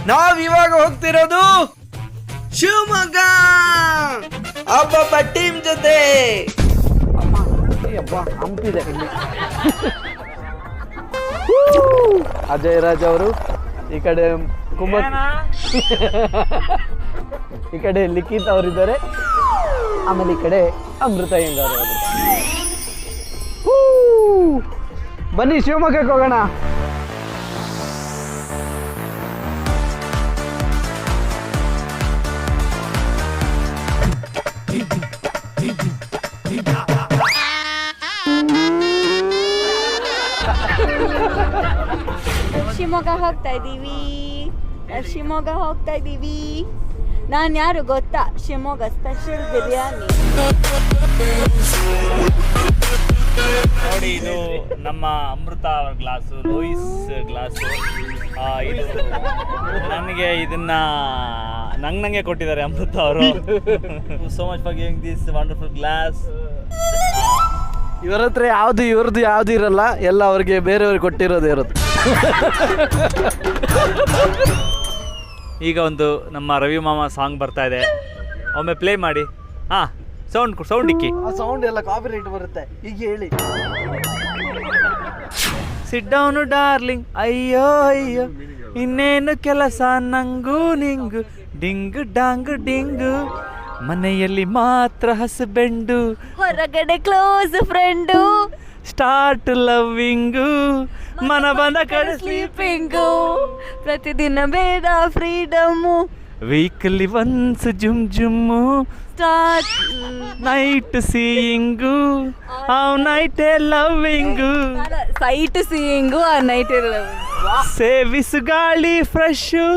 ನಾವಿವಾಗ ಹೋಗ್ತಿರೋದು ಶಿವಮೊಗ್ಗ ಅಬ್ಬಬ್ಬ ಟೀಮ್ ಜೊತೆ. ಹಂಪಿದೆ ಇಲ್ಲಿ. ಅಜಯ್ ರಾಜ್ ಅವರು ಈ ಕಡೆ ಈ ಕಡೆ ಲಿಖಿತ್ ಅವರಿದ್ದಾರೆ, ಆಮೇಲೆ ಈ ಕಡೆ ಅಮೃತ ಹೆಂಗಾರ್ ಅವರು. ಬನ್ನಿ ಶಿವಮೊಗ್ಗಕ್ಕೆ ಹೋಗೋಣ. ಶಿವಮೊಗ್ಗ ಹೋಗ್ತಾ ಇದ್ದೀವಿ. ನಾನು ಯಾರು ಗೊತ್ತಾ? ಶಿವಮೊಗ್ಗ ಸ್ಪೆಷಲ್ ಬಿರಿಯಾನಿ. ನೋಡಿ, ಇದು ನಮ್ಮ ಅಮೃತ ಅವರ ಗ್ಲಾಸು, ಲೋಯಿಸ್ ಗ್ಲಾಸು. ಇದು ನನಗೆ ಇದನ್ನ ನಂಗೆ ಕೊಟ್ಟಿದ್ದಾರೆ ಅಮೃತ ಅವರು. So much for giving this wonderful glass. ಇವರ ಹತ್ರ ಇವ್ರದ್ದು ಯಾವುದು ಇರಲ್ಲ, ಎಲ್ಲ ಅವ್ರಿಗೆ ಬೇರೆಯವ್ರಿಗೆ ಕೊಟ್ಟಿರೋದು ಇರುತ್ತೆ. ಈಗ ಒಂದು ನಮ್ಮ ರವಿ ಮಾಮ ಸಾಂಗ್ ಬರ್ತಾ ಇದೆ, ಒಮ್ಮೆ ಪ್ಲೇ ಮಾಡಿ. ಸೌಂಡ್ ಇಕ್ಕಿ. ಆ ಸೌಂಡ್ ಎಲ್ಲ ಕಾಪಿರೈಟ್ ಬರುತ್ತೆ. ಈಗ ಹೇಳಿ. ಸಿಟ್ ಡೌನ್ ಡಾರ್ಲಿಂಗ್, ಅಯ್ಯೋ ಅಯ್ಯೋ ಇನ್ನೇನು ಕೆಲಸ ನಂಗೂ ನಿಂಗು, ಡಿಂಗು ಡಾಂಗು ಡಿಂಗು, ಮನೆಯಲ್ಲಿ ಮಾತ್ರ ಹಸ್ಬೆಂಡು, ಹೊರಗಡೆ ಕ್ಲೋಸ್ ಫ್ರೆಂಡು, ಸ್ಟಾರ್ಟ್ ಲವ್ವಿಂಗು, ಮನ ಬಂದ ಕಡೆ ಸ್ಲೀಪಿಂಗು, ಪ್ರತಿದಿನ ಬೇಡ ಫ್ರೀಡಮ್ಮು, ವೀಕ್ಲಿ ಒನ್ಸ್ ಜುಮ್ ಜುಮ್ಮು, ಸ್ಟಾರ್ಟ್ ನೈಟ್ ಸೀಯಿಂಗು, ಆ ನೈಟೇ ಲವ್ವಿಂಗು, ಸೈಟ್ ಸೀಯಿಂಗು, ಆ ನೈಟ್ ಸೇವಿಸು ಗಾಳಿ ಫ್ರೆಶು,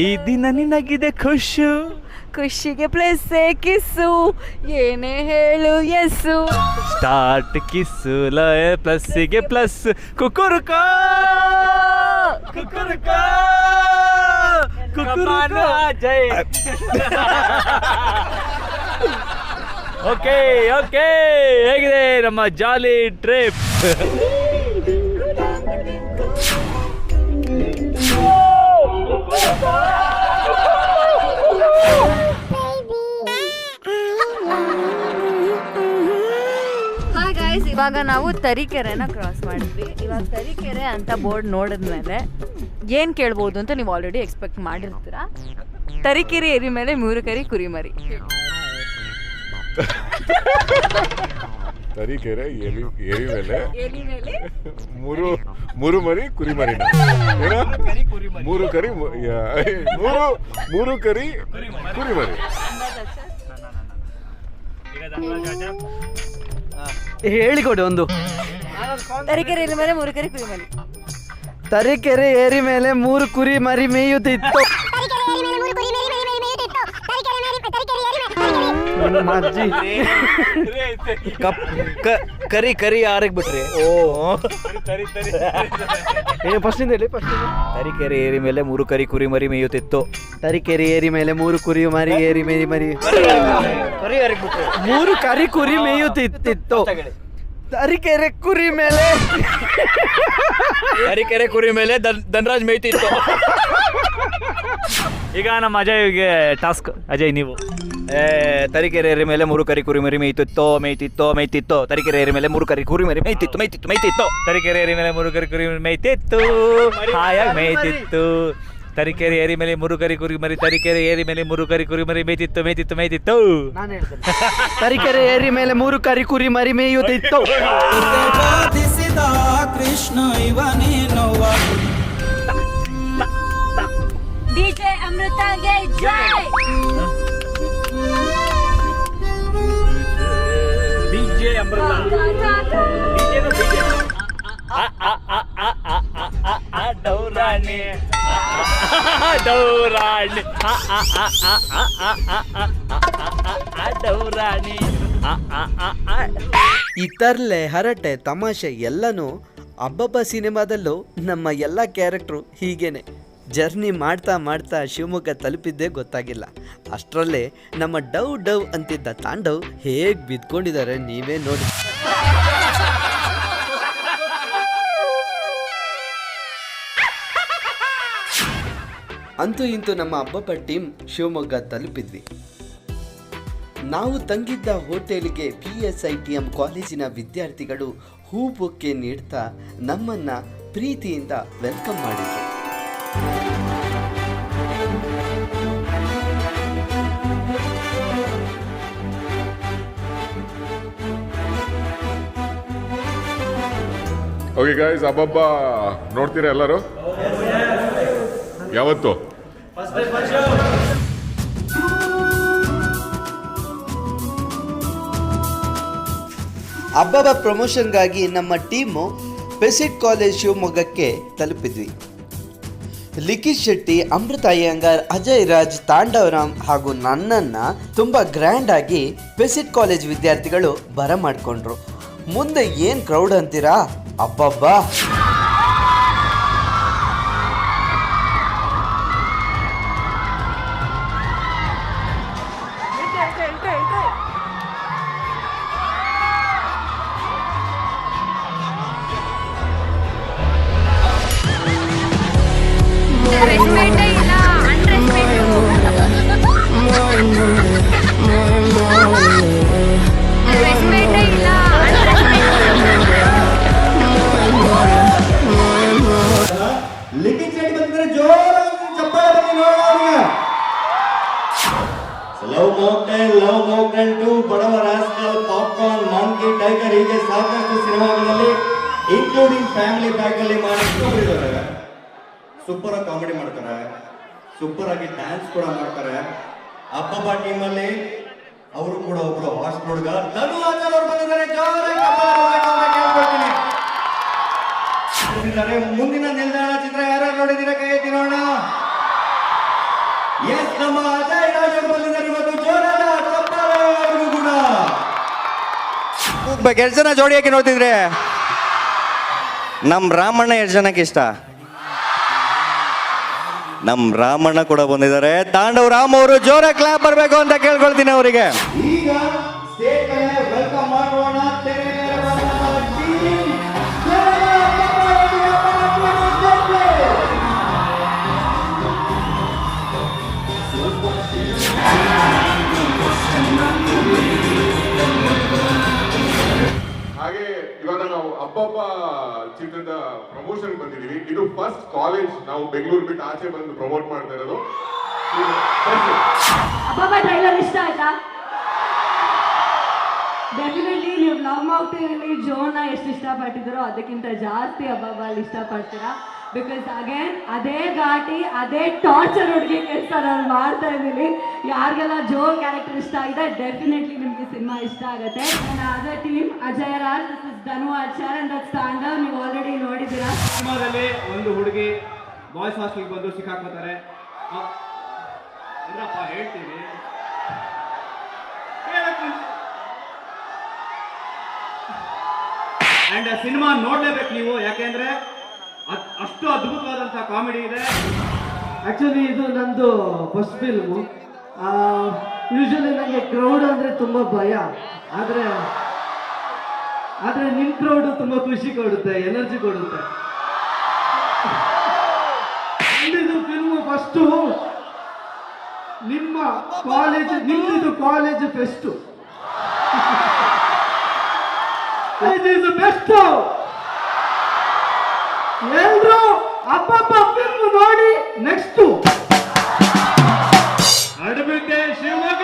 ಈ ದಿನ ನಿನಗಿದೆ ಖುಷು, ಖುಷಿಗೆ ಪ್ಲಸ್ ಕಿಸ್ಸು, ಏನೇ ಹೇಳು ಎಸ್ಸು, ಸ್ಟಾರ್ಟ್ ಕಿಸ್ಸು ಲಯ ಪ್ಲಸ್ಸಿಗೆ ಪ್ಲಸ್, ಕುಕುರುಕ ಕುಕುರುಕ ಕುಕುರುಕ ಜೈ. ಓಕೆ ಓಕೆ, ಹೇಗಿದೆ ನಮ್ಮ ಜಾಲಿ ಟ್ರಿಪ್? ಇವಾಗ ನಾವು ತರೀಕೆರೆನ ಕ್ರಾಸ್ ಮಾಡಿದ್ವಿ. ಇವಾಗ ತರೀಕೆರೆ ಅಂತ ಬೋರ್ಡ್ ನೋಡಿದ್ಮೇಲೆ ಏನು ಕೇಳ್ಬೋದು ಅಂತ ನೀವು ಆಲ್ರೆಡಿ ಎಕ್ಸ್ಪೆಕ್ಟ್ ಮಾಡಿರ್ತೀರಾ. ತರೀಕೆರೆ ಏರಿ ಮೇಲೆ 3 ಕರಿ ಕುರಿಮರಿ. ತರೀಕೆರೆ ಏರಿ ಮೇಲೆ 3 ಮರಿ ಕುರಿಮರಿನ, 3 ಕರಿ 3 ಕರಿ ಕುರಿಮರಿ. ಹೇಳಿಕೊಡಿ ಒಂದು. ತರೀಕೆರೆ ಏರಿ ಮೇಲೆ 3 ಕರಿ ಕುರಿಮರಿ. ತರೀಕೆರೆ ಏರಿ ಮೇಲೆ 3 ಕುರಿ ಮರಿ ಮೇಯುತ್ತಿತ್ತು. ಕರಿ ಕರಿ ಯಾರಿಗೆ ಬಿಟ್ರಿ? ಫಸ್ಟಿಂದ ಹೇಳಿ. ತರೀಕೆರೆ ಏರಿ ಮೇಲೆ 3 ಕರಿ ಕುರಿ ಮರಿ ಮೇಯುತ್ತಿತ್ತು. ತರೀಕೆರೆ ಏರಿ ಮೇಲೆ 3 ಕುರಿ ಮರಿ ಏರಿ ಮರಿ 3 ಕರಿ ಕುರಿ ಮೇಯುತ್ತಿತ್ತು. ತರೀಕೆರೆ ಕುರಿ ಮೇಲೆ ತರೀಕೆರೆ ಕುರಿ ಮೇಲೆ ಧನರಾಜ್ ಮೇಯ್ತಿತ್ತು. ಈಗ ನಮ್ಮ ಅಜಯ್ಗೆ ಟಾಸ್ಕ್. ಅಜಯ್ ನೀವು. ತರೀಕೆರೆ ಏರಿ ಮೇಲೆ 3 ಕರಿ ಕುರಿ ಮರಿ ಮೇಯ್ತಿತ್ತು. ತರೀಕೆರೆ ಏರಿ ಮೇಲೆ 3 ಕರಿ ಕುರಿ ಮರಿ ಮೇಯ್ತಿತ್ತು. ತರೀಕೆರೆ ಏರಿ ಮೇಲೆ 3 ಕರಿ ಕುರಿ ಮೇಯ್ತಿತ್ತು, ಹಾಯಾಗಿ ಮೇಯ್ತಿತ್ತು. ತರೀಕೆರೆ ಏರಿ ಮೇಲೆ 3 ಕರಿ ಕುರಿ ಮರಿ, ತರೀಕೆರೆ ಏರಿ ಮೇಲೆ 3 ಕರಿ ಕುರಿ ಮರಿ ಮೇಯ್ತಿತ್ತು. ತರೀಕೆರೆ ಏರಿ ಮೇಲೆ 3 ಕರಿ ಕುರಿ ಮರಿ ಮೇಯುತ್ತಿತ್ತು. ಕೃಷ್ಣ ಇವನೇನೋವ. ಡಿಜೆ ಅಮೃತಗೆ ಜೈ. ಡಿಜೆ ಅಮೃತ. ಡೌರಾಣಿ ಇತರ್ಲೆ ಹರಟೆ ತಮಾಷೆ ಎಲ್ಲನೂ ಅಬ್ಬಬ್ಬ ಸಿನಿಮಾದಲ್ಲೂ ನಮ್ಮ ಎಲ್ಲ ಕ್ಯಾರೆಕ್ಟ್ರು ಹೀಗೇನೆ ಜರ್ನಿ ಮಾಡ್ತಾ ಶಿವಮೊಗ್ಗ ತಲುಪಿದ್ದೇ ಗೊತ್ತಾಗಿಲ್ಲ. ಅಷ್ಟರಲ್ಲೇ ನಮ್ಮ ಡವ್ ಅಂತಿದ್ದ ತಾಂಡವ್ ಹೇಗೆ ಬಿದ್ಕೊಂಡಿದ್ದಾರೆ ನೀವೇ ನೋಡಿ. ಅಂತೂ ಇಂತೂ ನಮ್ಮ ಹಬ್ಬಬ್ಬ ಟೀಮ್ ಶಿವಮೊಗ್ಗ ತಲುಪಿದ್ವಿ. ನಾವು ತಂಗಿದ್ದ ಹೋಟೆಲ್ಗೆ PSITM ಕಾಲೇಜಿನ ವಿದ್ಯಾರ್ಥಿಗಳು ಹೂ ಬೊಕ್ಕೆ ನೀಡ್ತಾ ನಮ್ಮನ್ನ ಪ್ರೀತಿಯಿಂದ ವೆಲ್ಕಮ್ ಮಾಡಿದ್ರು. ಓಕೆ ಗೈಸ್, ಹಬ್ಬಬ್ಬ ನೋಡ್ತೀರಾ ಎಲ್ಲರೂ? ಯಾವತ್ತು? ಹಬ್ಬಬ್ಬ ಪ್ರಮೋಷನ್ಗಾಗಿ ನಮ್ಮ ಟೀಮು ಪೆಸಿಟ್ ಕಾಲೇಜ್ ಶಿವಮೊಗ್ಗಕ್ಕೆ ತಲುಪಿದ್ವಿ. ಲಿಖಿತ್ ಶೆಟ್ಟಿ, ಅಮೃತ ಅಯ್ಯಂಗಾರ್, ಅಜಯ್ ರಾಜ್, ತಾಂಡವರಾಮ್ ಹಾಗೂ ನನ್ನನ್ನು ತುಂಬ ಗ್ರ್ಯಾಂಡ್ ಆಗಿ ಪೆಸಿಟ್ ಕಾಲೇಜ್ ವಿದ್ಯಾರ್ಥಿಗಳು ಬರಮಾಡ್ಕೊಂಡ್ರು. ಮುಂದೆ ಏನು ಕ್ರೌಡ್ ಅಂತೀರಾ, ಅಬ್ಬಬ್ಬಾ! ಲಿಖಿತ್ ಶೆಟ್ಟಿ ಬಂದಿದ್ರೆ ಜೋರಾಗಿ ಚಪ್ಪಾಳೆ ಬನ್ನಿ ನೋಡೋಣ. ಲವ್ ಮೌಂಟೇನ್ 2, ಬಡವ ರಾಸ್ಕಲ್, ಪಾಪ್ಕಾರ್ನ್, ಮಾಂಕಿ, ಟೈಗರ್ ಹೀಗೆ ಸಾಕಷ್ಟು ಸಿನಿಮಾಗಳಲ್ಲಿ ಇನ್ಕ್ಲೂಡಿಂಗ್ ಫ್ಯಾಮಿಲಿ ಪ್ಯಾಕ್ ಅಲ್ಲಿ ಮಾಡಿದ್ದಾರೆ. ಸೂಪರ್ ಆಗಿ ಕಾಮಿಡಿ ಮಾಡ್ತಾರೆ, ಸೂಪರ್ ಆಗಿ ಡ್ಯಾನ್ಸ್ ಕೂಡ ಮಾಡ್ತಾರೆ. ಹಬ್ಬಬ್ಬ ಟೀಮ್ ಅಲ್ಲಿ ಅವರು ಕೂಡ ಒಬ್ರು ಹಾಸ್ಟ್ ಹುಡುಗ ಧನು ಆಚಾರ್ ಅವರು ಬಂದಿದ್ದಾರೆ. ಜೋರಾಗಿ ಚಪ್ಪಾಳೆ ಬರಬೇಕು ಅಂತ ಕೇಳ್ಕೊಳ್ತೀನಿ. ಮುಂದಿನ ನಿಲ್ದಾಣ ಚಿತ್ರ ಯಾರು ನೋಡಿದಿರ ಕೈ ಎತ್ತಿ ನೋಡೋಣ. ಎಸ್, ನಮ್ಮ ಅಜಯ್ ರಾಜ್ ಅವರು ಬಂದಿದ್ದಾರೆ ಇವತ್ತು. ಜೋರಾದ ಚಪ್ಪಾಳೆ ಅವರಿಗೂ ಕೂಡ. ಕೆಲಸನ ಜೋಡಿ ಹಾಕಿ ನೋಡ್ತಿದ್ರೆ ನಮ್ ರಾಮಣ್ಣ ಎಷ್ಟು ಜನಕ್ಕೆ ಇಷ್ಟ? ನಮ್ ರಾಮಣ್ಣ ಕೂಡ ಬಂದಿದ್ದಾರೆ. ತಾಂಡವ್ ರಾಮ್ ಅವರು ಜೋರಾಗಿ ಕ್ಲಾಪ್ ಬರಬೇಕು ಅಂತ ಕೇಳ್ಕೊಳ್ತೀನಿ ಅವರಿಗೆ. ಈಗ ಸ್ಟೇಜ್ ಮೇಲೆ ವೆಲ್ಕಮ್ ಮಾಡೋಣ. ಹಾಗೆ ಇವಾಗ ನಾವು ಹಬ್ಬಬ್ಬ ಚಿತ್ರದ ಪ್ರಮೋಷನ್ ಬಂದಿದ್ದೀವಿ. ಇದು ಫಸ್ಟ್ ಕಾಲೇಜ್ ನಾವು ಬೆಂಗಳೂರು ಬಿಟ್ಟು ಆಚೆ ಬಂದು ಪ್ರಮೋಟ್ ಮಾಡ್ತಾ ಇರೋದು. ಹಬ್ಬಬ್ಬ ಟ್ರೈಲರ್ ಇಷ್ಟ ಆಯ್ತಾ? ಡೆಫಿನೆಟ್ಲಿ ನೀವು ಲವ್ ಮೌಂಟೇನಲ್ಲಿ ಜೋನ ಎಷ್ಟು ಇಷ್ಟಪಟ್ಟಿದ್ದೀರೋ ಅದಕ್ಕಿಂತ ಜಾಸ್ತಿ ಹಬ್ಬಬ್ಬ ಅಲ್ಲಿ ಇಷ್ಟಪಡ್ತೀರಾ. ಬಿಕಾಸ್ ಅಗೇನ್ ಅದೇ ಘಾಟಿ, ಅದೇ ಟಾರ್ಚರ್ ಹುಡುಗಿ ಕೆಲಸ ನಾನು ಮಾಡ್ತಾ ಇದ್ದೀನಿ. ಯಾರಿಗೆಲ್ಲ ಜೋ ಕ್ಯಾರೆಕ್ಟರ್ ಇಷ್ಟ ಆಗಿದೆ ಡೆಫಿನೆಟ್ಲಿ ನಿಮಗೆ ಸಿನಿಮಾ ಇಷ್ಟ ಆಗುತ್ತೆ. ಅದೇ team Ajay Raj, this is Dhanu Achar and that's Tandav. ನೀವು ಆಲ್ರೆಡಿ ನೋಡಿದ್ದೀರಾ. ಸಿನಿಮಾದಲ್ಲಿ ಒಂದು ಹುಡುಗಿ ಬಾಯ್ಸ್ ಹಾಸ್ಟೆಲ್ಗೆ ಬಂದು ಸಿಕ್ಕಾಕೋತಾರೆ. ಇಲ್ಲಪ್ಪ ಹೇಳ್ತೀನಿ, ಅಂಡ್ ಸಿನಿಮಾ ನೋಡ್ಲೇಬೇಕು ನೀವು, ಯಾಕೆಂದ್ರೆ ಅಷ್ಟು ಅದ್ಭುತವಾದಂತಹ ಕಾಮಿಡಿ ಇದೆ. ಆ್ಯಕ್ಚುಲಿ ಇದು ನಂದು ಫಸ್ಟ್ ಫಿಲ್ಮು. ಯೂಶಲಿ ನನಗೆ ಕ್ರೌಡ್ ಅಂದರೆ ತುಂಬ ಭಯ, ಆದರೆ ನಿಮ್ಮ ಕ್ರೌಡು ತುಂಬ ಖುಷಿ ಕೊಡುತ್ತೆ, ಎನರ್ಜಿ ಕೊಡುತ್ತೆ. ಇದು ಫಿಲ್ಮು ಫಸ್ಟು ನಿಮ್ಮ ಕಾಲೇಜ್, ನಿಮ್ಮದು ಕಾಲೇಜ್ ಫೆಸ್ಟು, ಇದು ಬೆಸ್ಟು. ಎಲ್ರು ಹಬ್ಬಬ್ಬ ಫಿಲ್ಮ್ ನೋಡಿ. ನೆಕ್ಸ್ಟು ಅಡ್ಬಿಟ್ಟೆ ಶಿವಮೊಗ್ಗ.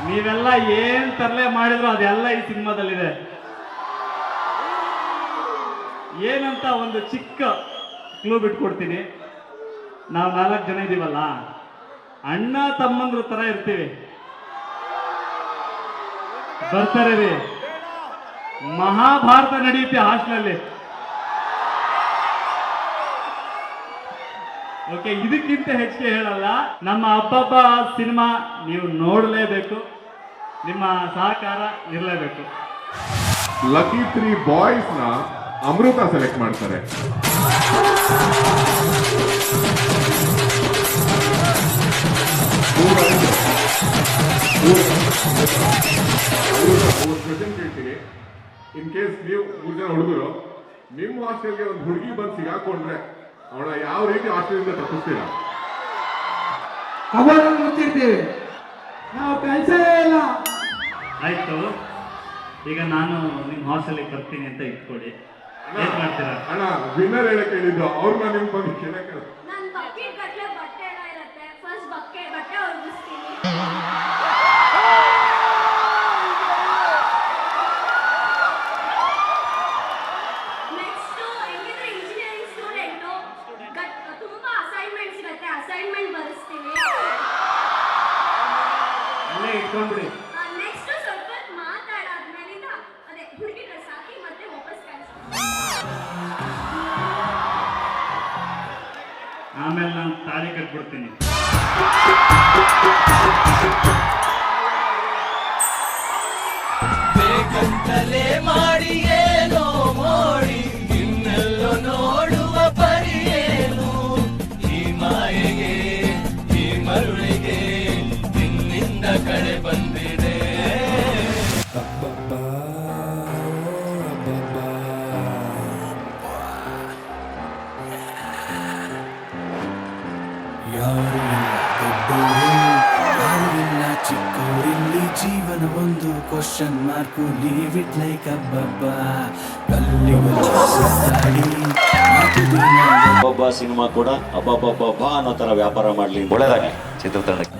ನೀವೆಲ್ಲ ಏನ್ ತರಲೆ ಮಾಡಿದ್ರು ಅದೆಲ್ಲ ಈ ಸಿನಿಮಾದಲ್ಲಿದೆ. ಏನಂತ ಒಂದು ಚಿಕ್ಕ ಕ್ಲೂ ಬಿಟ್ಕೊಡ್ತೀನಿ. ನಾವು 4 ಜನ ಇದೀವಲ್ಲ, ಅಣ್ಣ ತಮ್ಮಂದ್ರ ತರ ಇರ್ತೀವಿ. ಬರ್ತಾರೆ ರೀ, ಮಹಾಭಾರತ ನಡೆಯುತ್ತೆ ಹಾಸ್ಟೆಲಲ್ಲಿ. ಓಕೆ, ಇದಕ್ಕಿಂತ ಹೆಚ್ಚಿಗೆ ಹೇಳಲ್ಲ. ನಮ್ಮ ಹಬ್ಬಬ್ಬ ಸಿನಿಮಾ ನೀವು ನೋಡಲೇಬೇಕು, ನಿಮ್ಮ ಸಹಕಾರ ಇರಲೇಬೇಕು. ಲಕ್ಕಿ 3 ಬಾಯ್ಸ್ ನ ಅಮೃತ ಸೆಲೆಕ್ಟ್ ಮಾಡ್ತಾರೆ. ಕ್ವೆಶ್ಚನ್ ಕೇಳ್ತೀನಿ. ಇನ್ ಕೇಸ್ ನೀವು 3 ಜನ ಹುಡುಗರು ನಿಮ್ಮ ಹಾಸ್ಟೆಲ್ಗೆ ಒಂದು ಹುಡುಗಿ ಬಂದು ಸಿಗಾಕೊಂಡ್ರೆ ಅವಳ ಯಾವ ರೀತಿ ಹಾಸ್ಟೆಲಿಂದ ತಪ್ಪಿಸ್ತೀರಾ? ಕಬೋರ್ಡ್ ಮುಚ್ಚಿರ್ತೀವಿ, ನಾವು ಕಳ್ಸೇ ಇಲ್ಲ. ಆಯ್ತು, ಈಗ ನಾನು ನಿಮ್ಮ ಹಾಸ್ಟೆಲಿಗೆ ಬರ್ತೀನಿ ಅಂತ ಇಟ್ಕೊಳ್ಳಿ, ಏನ್ ಮಾಡ್ತೀರಾ? ಅಣ್ಣ ವಿನ್ನರ್ ಹೇಳಕ್ ಹೇಳಿದ್ದು ಅವ್ರನ್ನ ನಿಮ್ ಬಂದು ಕೇಳಕ್ಕೆ. ನನ್ನ ಬಕೆಟ್ ಗಟ್ಟಲೆ ಬಟ್ಟೆ ಎಲ್ಲ ಇರುತ್ತೆ, ಫಸ್ಟ್ ಬಟ್ಟೆ ಒಣಗಿಸ್ತೀನಿ. ನೆಕ್ಸ್ಟ್ ಹೆಂಗಿದ್ರೆ ಇಂಜಿನಿಯರಿಂಗ್ ಸ್ಟೂಡೆಂಟು, ತುಂಬಾ ಅಸೈನ್ಮೆಂಟ್ಸ್ ಇರುತ್ತೆ, ಅಸೈನ್ಮೆಂಟ್ ಬರೆಸ್ತೀನಿ. ಅಲ್ಲೇ ಇಟ್ಕೊಂಡ್ಬಿಡಿ. ನೆಕ್ಸ್ಟ್ ಸ್ವಲ್ಪ ಹೊತ್ತು ಮಾತಾಡಾದ್ಮೇಲಿಂದ ಅದೇ ಹುಡುಗಿ ಡ್ರೆಸ್ ಹಾಕಿ ಮತ್ತೆ ವಾಪಸ್ ಕಳಿಸ್ತೀನಿ. ಆಮೇಲೆ ನಾನು ತಾಳಿ ಕಟ್ಬಿಡ್ತೀನಿ. ಬೇಕಂತಲೇ ಮಾಡಿ ಏನೋ ಮೋಡಿ ಇನ್ನೆಲ್ಲೋ ನೋಡುವ ಪರಿಯೇನು ಈ ಮಾಯೆಗೆ ಈ ಮರುಳಿಗೆ ನಿನ್ನಿಂದ ಕಡೆ ಬಂದಿದೆ. ಯಾರಿಲ್ಲ ಚಿಕ್ಕವರಿಲ್ಲಿ ಜೀವನ ಒಂದು question mark leave it like ಅಬ್ಬಬ್ಬ ಅಬ್ಬಬ್ಬ ಸಿನಿಮಾ ಕೂಡ ಅಬ್ಬಬ್ಬಬ್ಬ ಅನ್ನೋ ತರ ವ್ಯಾಪಾರ ಮಾಡ್ಲಿ. ಒಳ್ಳೆದಾಗಲಿ ಚಿತ್ರತಂಡಕ್ಕೆ.